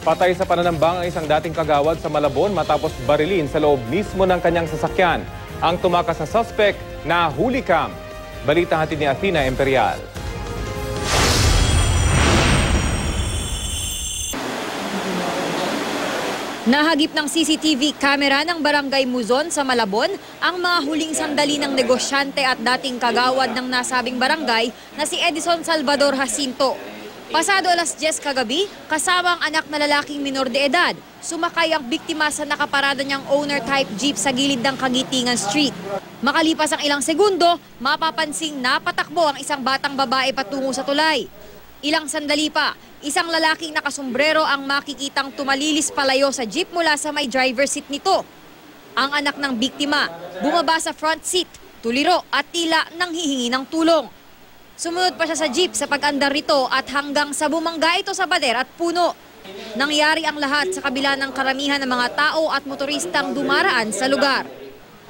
Patay sa pananambang ang isang dating kagawad sa Malabon matapos barilin sa loob mismo ng kanyang sasakyan. Ang tumakas na suspect na huli kam. Balita hatid ni Athena Imperial. Nahagip ng CCTV camera ng Barangay Muzon sa Malabon ang mga huling sandali ng negosyante at dating kagawad ng nasabing barangay na si Edison Salvador Jacinto. Pasado alas 10 kagabi, kasama ang anak na lalaking minor de edad, sumakay ang biktima sa nakaparada niyang owner-type jeep sa gilid ng Kagitingan Street. Makalipas ang ilang segundo, mapapansing napatakbo ang isang batang babae patungo sa tulay. Ilang sandali pa, isang lalaking nakasombrero ang makikitang tumalilis palayo sa jeep mula sa may driver seat nito. Ang anak ng biktima, bumaba sa front seat, tuliro at tila nanghihingi ng tulong. Sumunod pa siya sa jeep sa pag-andar nito at hanggang sa bumangga ito sa pader at puno. Nangyari ang lahat sa kabila ng karamihan ng mga tao at motoristang dumaraan sa lugar.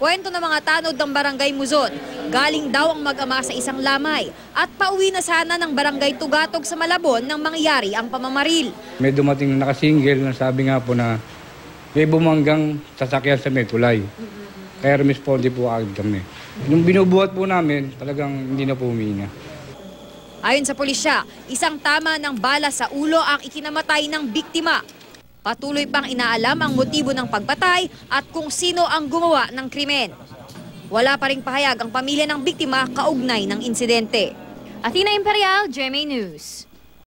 Kwento ng mga tanod ng Barangay Muzon, galing daw ang mag-ama sa isang lamay at pauwi na sana ng Barangay Tugatog sa Malabon nang mangyari ang pamamaril. May dumating na nakasingle na sabi nga po na may bumanggang sasakyan sa may tulay. Kaya responde po agad kami. Nung binubuhat po namin, talagang hindi na po huminga. Ayon sa pulisya, isang tama ng bala sa ulo ang ikinamatay ng biktima. Patuloy pang inaalam ang motibo ng pagpatay at kung sino ang gumawa ng krimen. Wala pa ring pahayag ang pamilya ng biktima kaugnay ng insidente. Athena Imperial, GMA News.